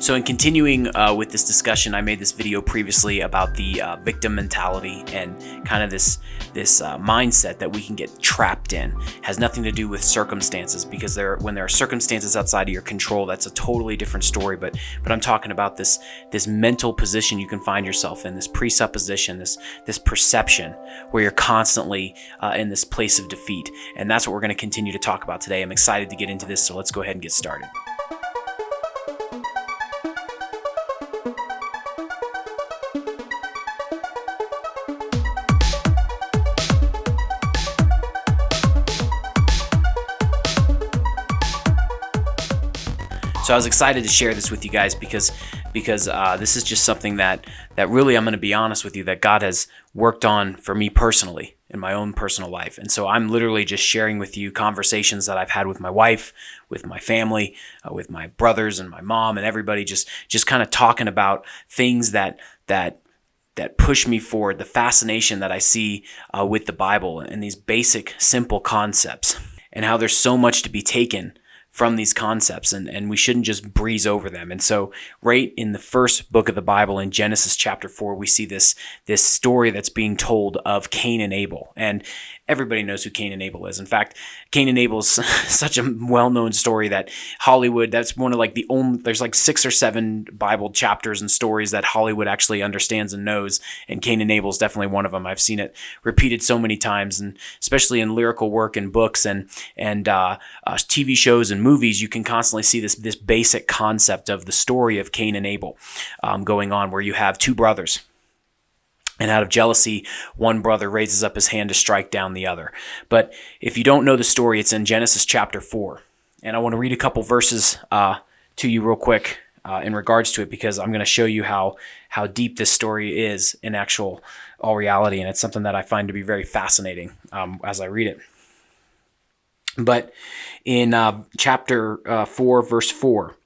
So in continuing with this discussion, I made this video previously about the victim mentality and kind of this mindset that we can get trapped in. It has nothing to do with circumstances, because when there are circumstances outside of your control, that's a totally different story. But I'm talking about this mental position you can find yourself in, this presupposition, this perception where you're constantly in this place of defeat. And that's what we're going to continue to talk about today. I'm excited to get into this, so let's go ahead and get started. So I was excited to share this with you guys because this is just something that really, I'm going to be honest with you, that God has worked on for me personally in my own personal life. And so I'm literally just sharing with you conversations that I've had with my wife, with my family, with my brothers and my mom and everybody, just kind of talking about things that push me forward, the fascination that I see with the Bible and these basic, simple concepts, and how there's so much to be taken from these concepts, and we shouldn't just breeze over them. And so right in the first book of the Bible, in Genesis chapter 4, we see this story that's being told of Cain and Abel. And everybody knows who Cain and Abel is. In fact, Cain and Abel is such a well-known story that Hollywood, that's one of like the only, there's like 6 or 7 Bible chapters and stories that Hollywood actually understands and knows, and Cain and Abel is definitely one of them. I've seen it repeated so many times, and especially in lyrical work and books and TV shows and movies, you can constantly see this basic concept of the story of Cain and Abel going on, where you have 2 brothers. And out of jealousy, one brother raises up his hand to strike down the other. But if you don't know the story, it's in Genesis chapter 4. And I want to read a couple verses to you real quick in regards to it, because I'm going to show you how deep this story is in all reality. And it's something that I find to be very fascinating as I read it. But in chapter 4, verse 4,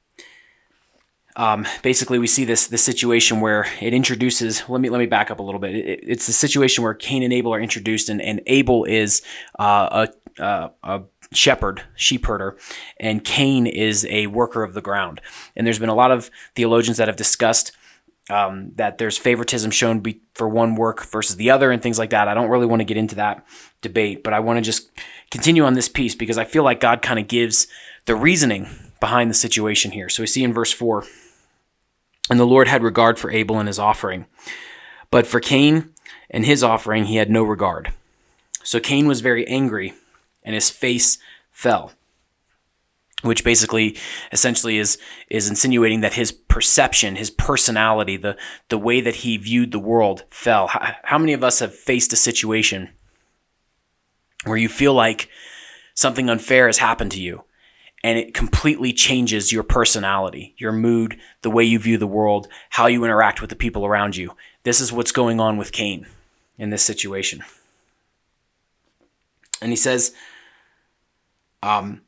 basically we see this situation where it introduces, let me back up a little bit. It's the situation where Cain and Abel are introduced, and Abel is a shepherd, sheep herder, and Cain is a worker of the ground. And there's been a lot of theologians that have discussed that there's favoritism shown for one work versus the other and things like that. I don't really want to get into that debate, but I want to just continue on this piece because I feel like God kind of gives the reasoning behind the situation here. So we see in verse 4, "And the Lord had regard for Abel and his offering, but for Cain and his offering he had no regard. So Cain was very angry, and his face fell." Which basically, essentially is insinuating that his perception, his personality, the way that he viewed the world fell. How many of us have faced a situation where you feel like something unfair has happened to you, and it completely changes your personality, your mood, the way you view the world, how you interact with the people around you? This is what's going on with Cain in this situation. And he says,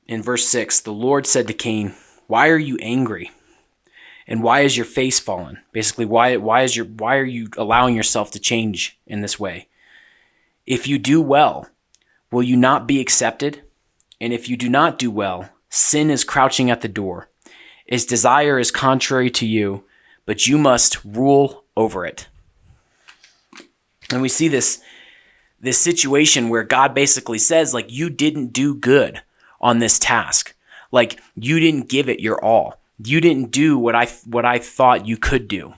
in verse 6, "The Lord said to Cain, 'Why are you angry? And why is your face fallen?'" Basically, why are you allowing yourself to change in this way? "If you do well, will you not be accepted? And if you do not do well, sin is crouching at the door. Its desire is contrary to you, but you must rule over it." And we see this situation where God basically says, like, you didn't do good on this task. Like, you didn't give it your all. You didn't do what I thought you could do.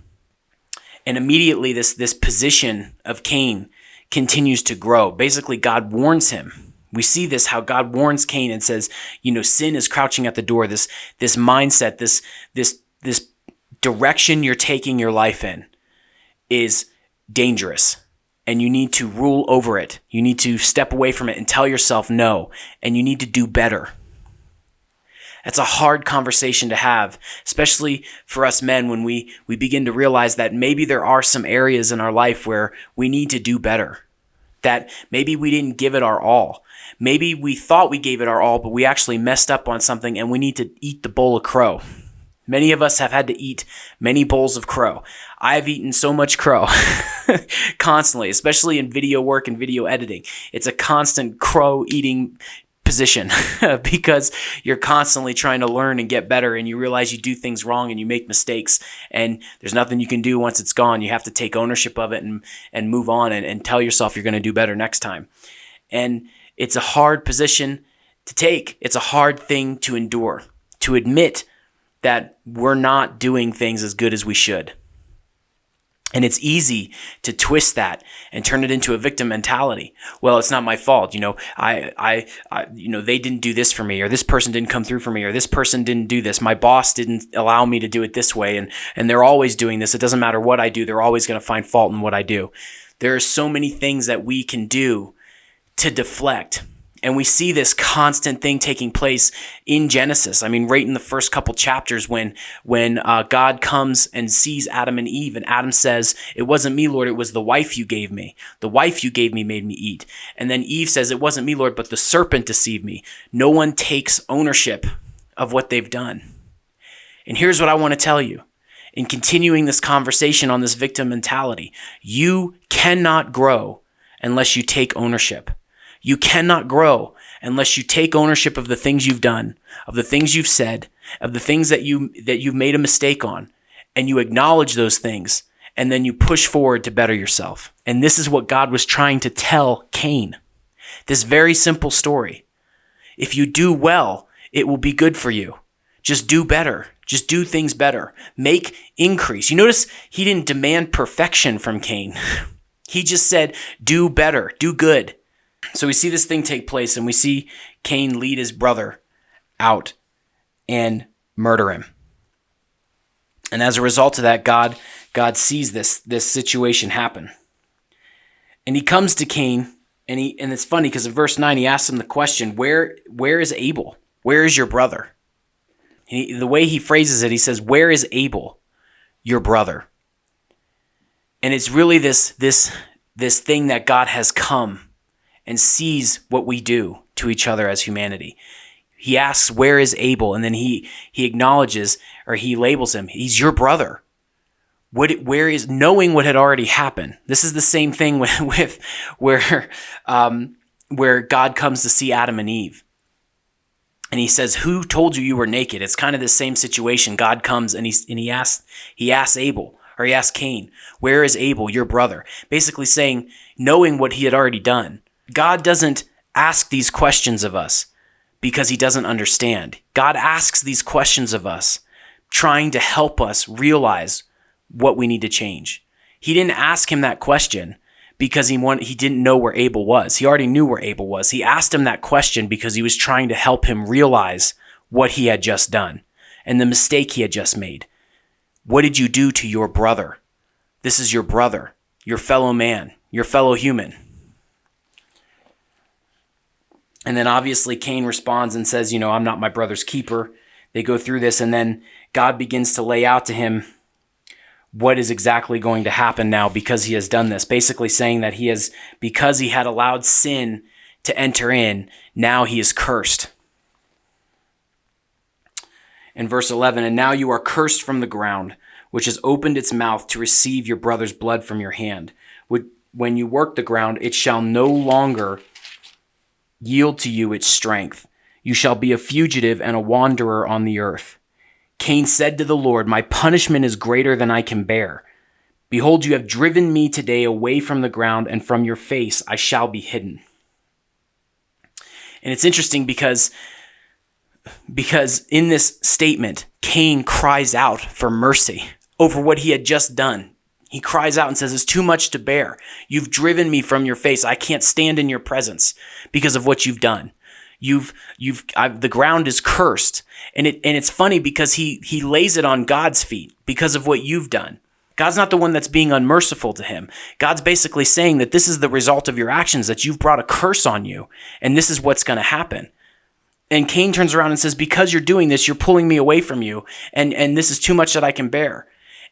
And immediately this position of Cain continues to grow. Basically, God warns him. We see this, how God warns Cain and says, sin is crouching at the door. This mindset, this direction you're taking your life in is dangerous. And you need to rule over it. You need to step away from it and tell yourself no. And you need to do better. That's a hard conversation to have, especially for us men, when we begin to realize that maybe there are some areas in our life where we need to do better. That maybe we didn't give it our all. Maybe we thought we gave it our all, but we actually messed up on something, and we need to eat the bowl of crow. Many of us have had to eat many bowls of crow. I've eaten so much crow constantly, especially in video work and video editing. It's a constant crow eating position because you're constantly trying to learn and get better, and you realize you do things wrong and you make mistakes, and there's nothing you can do once it's gone. You have to take ownership of it and move on and tell yourself you're going to do better next time. And it's a hard position to take. It's a hard thing to endure, to admit that we're not doing things as good as we should. And it's easy to twist that and turn it into a victim mentality. Well, it's not my fault. I they didn't do this for me, or this person didn't come through for me, or this person didn't do this. My boss didn't allow me to do it this way. And they're always doing this. It doesn't matter what I do. They're always going to find fault in what I do. There are so many things that we can do to deflect. And we see this constant thing taking place in Genesis. I mean, right in the first couple chapters when God comes and sees Adam and Eve, and Adam says, "It wasn't me, Lord, it was the wife you gave me. The wife you gave me made me eat." And then Eve says, "It wasn't me, Lord, but the serpent deceived me." No one takes ownership of what they've done. And here's what I want to tell you. In continuing this conversation on this victim mentality, you cannot grow unless you take ownership. You cannot grow unless you take ownership of the things you've done, of the things you've said, of the things that you've made a mistake on, and you acknowledge those things, and then you push forward to better yourself. And this is what God was trying to tell Cain. This very simple story. If you do well, it will be good for you. Just do better. Just do things better. Make increase. You notice he didn't demand perfection from Cain. He just said, do better, do good. So we see this thing take place, and we see Cain lead his brother out and murder him. And as a result of that, God sees this situation happen. And he comes to Cain, and it's funny because in verse 9 he asks him the question, where is Abel? Where is your brother? The way he phrases it, he says, "Where is Abel, your brother?" And it's really this thing that God has come and sees what we do to each other as humanity. He asks, "Where is Abel?" And then he acknowledges, or he labels him, he's your brother. Where is, knowing what had already happened? This is the same thing with where God comes to see Adam and Eve. And he says, "Who told you you were naked?" It's kind of the same situation. God comes and he asks Abel, or he asks Cain, "Where is Abel, your brother?" Basically saying, knowing what he had already done. God doesn't ask these questions of us because he doesn't understand. God asks these questions of us trying to help us realize what we need to change. He didn't ask him that question because he didn't know where Abel was. He already knew where Abel was. He asked him that question because he was trying to help him realize what he had just done and the mistake he had just made. What did you do to your brother? This is your brother, your fellow man, your fellow human. And then obviously Cain responds and says, "I'm not my brother's keeper." They go through this, and then God begins to lay out to him what is exactly going to happen now because he has done this. Basically saying that because he had allowed sin to enter in, now he is cursed. In verse 11, "And now you are cursed from the ground, which has opened its mouth to receive your brother's blood from your hand. When you work the ground, it shall no longer yield to you its strength. You shall be a fugitive and a wanderer on the earth." Cain said to the Lord, "My punishment is greater than I can bear. Behold, you have driven me today away from the ground, and from your face I shall be hidden." And it's interesting because in this statement, Cain cries out for mercy over what he had just done. He cries out and says, "It's too much to bear. You've driven me from your face. I can't stand in your presence because of what you've done. The ground is cursed." And it's funny because he lays it on God's feet because of what you've done. God's not the one that's being unmerciful to him. God's basically saying that this is the result of your actions, that you've brought a curse on you, and this is what's going to happen. And Cain turns around and says, "Because you're doing this, you're pulling me away from you, and this is too much that I can bear."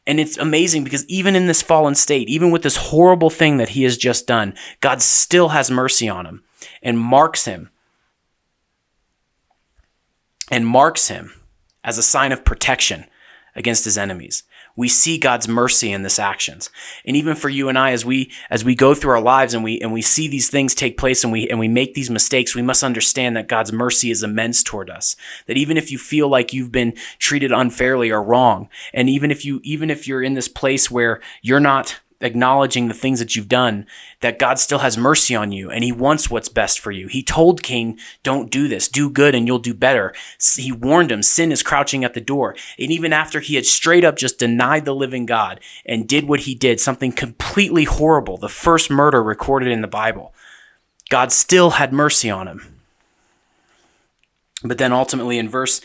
And it's amazing because even in this fallen state, even with this horrible thing that he has just done, God still has mercy on him and marks him as a sign of protection against his enemies. We see God's mercy in this actions. And even for you and I, as we go through our lives and we see these things take place and we make these mistakes, we must understand that God's mercy is immense toward us. That even if you feel like you've been treated unfairly or wrong, and even if you're in this place where you're not acknowledging the things that you've done, that God still has mercy on you and he wants what's best for you. He told Cain, don't do this, do good and you'll do better. He warned him, sin is crouching at the door. And even after he had straight up just denied the living God and did what he did, something completely horrible, the first murder recorded in the Bible, God still had mercy on him. But then ultimately in verse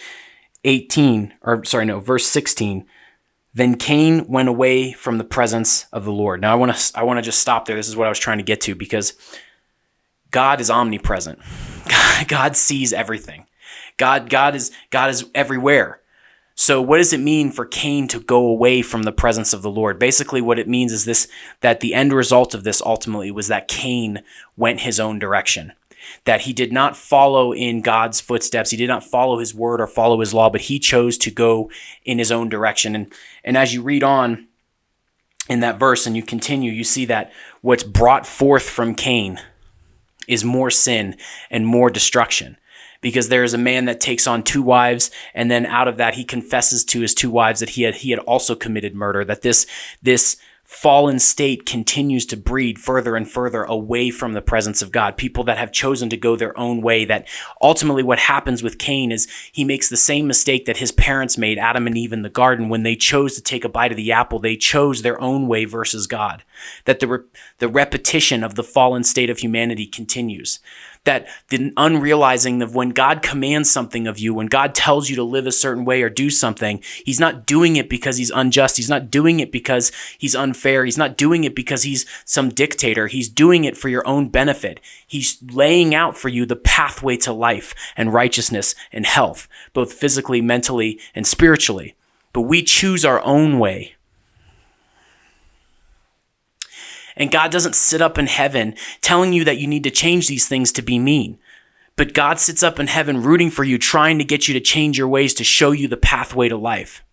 16, then Cain went away from the presence of the Lord. Now I want to just stop there. This is what I was trying to get to, because God is omnipresent. God sees everything. God is everywhere. So what does it mean for Cain to go away from the presence of the Lord? Basically what it means is this, that the end result of this ultimately was that Cain went his own direction. That he did not follow in God's footsteps. He did not follow his word or follow his law, but he chose to go in his own direction. And as you read on in that verse and you continue, you see that what's brought forth from Cain is more sin and more destruction. Because there is a man that takes on 2 wives, and then out of that he confesses to his 2 wives that he had also committed murder. That this fallen state continues to breed further and further away from the presence of God. People that have chosen to go their own way, that ultimately what happens with Cain is he makes the same mistake that his parents made, Adam and Eve in the garden, when they chose to take a bite of the apple. They chose their own way versus God. That the repetition of the fallen state of humanity continues. That the unrealizing of when God commands something of you, when God tells you to live a certain way or do something, he's not doing it because he's unjust. He's not doing it because he's unfair. He's not doing it because he's some dictator. He's doing it for your own benefit. He's laying out for you the pathway to life and righteousness and health, both physically, mentally, and spiritually. But we choose our own way. And God doesn't sit up in heaven telling you that you need to change these things to be mean. But God sits up in heaven rooting for you, trying to get you to change your ways to show you the pathway to life.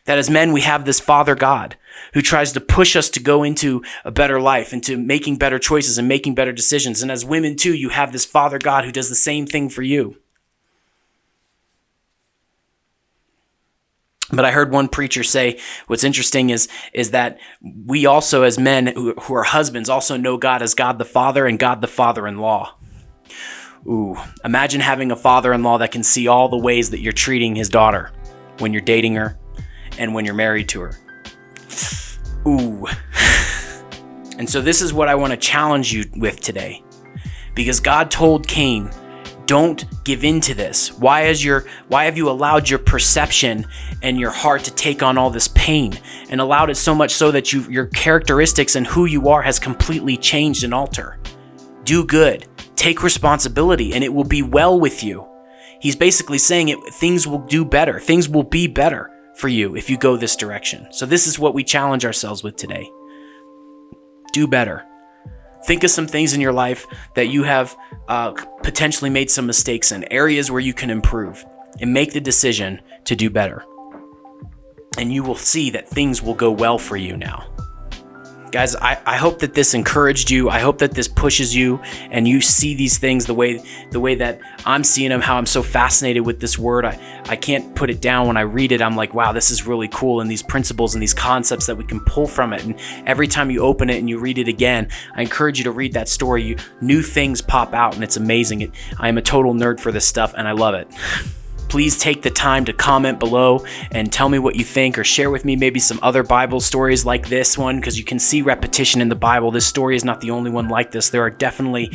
That as men, we have this Father God who tries to push us to go into a better life, into making better choices and making better decisions. And as women too, you have this Father God who does the same thing for you. But I heard one preacher say, what's interesting is that we also as men who are husbands also know God as God the Father and God the Father-in-law. Ooh, imagine having a father-in-law that can see all the ways that you're treating his daughter when you're dating her and when you're married to her. Ooh. And so this is what I want to challenge you with today. Because God told Cain, don't give in to this. Why have you allowed your perception and your heart to take on all this pain, and allowed it so much so that your characteristics and who you are has completely changed and altered? Do good, take responsibility, and it will be well with you. He's basically saying things will do better. Things will be better for you if you go this direction. So this is what we challenge ourselves with today. Do better. Think of some things in your life that you have potentially made some mistakes in, areas where you can improve, and make the decision to do better. And you will see that things will go well for you now. Guys, I hope that this encouraged you. I hope that this pushes you and you see these things the way that I'm seeing them, how I'm so fascinated with this word. I can't put it down. When I read it, I'm like, wow, this is really cool. And these principles and these concepts that we can pull from it. And every time you open it and you read it again, I encourage you to read that story. New things pop out and it's amazing. I am a total nerd for this stuff and I love it. Please take the time to comment below and tell me what you think, or share with me maybe some other Bible stories like this one, because you can see repetition in the Bible. This story is not the only one like this. There are definitely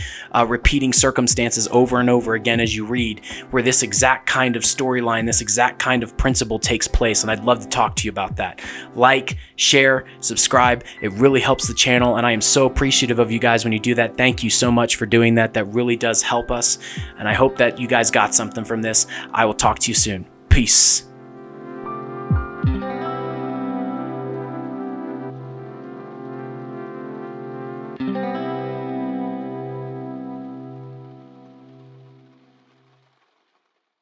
repeating circumstances over and over again as you read, where this exact kind of storyline, this exact kind of principle takes place, and I'd love to talk to you about that. Like, share, subscribe. It really helps the channel, and I am so appreciative of you guys when you do that. Thank you so much for doing that. That really does help us, and I hope that you guys got something from this. I will talk to you soon. Peace.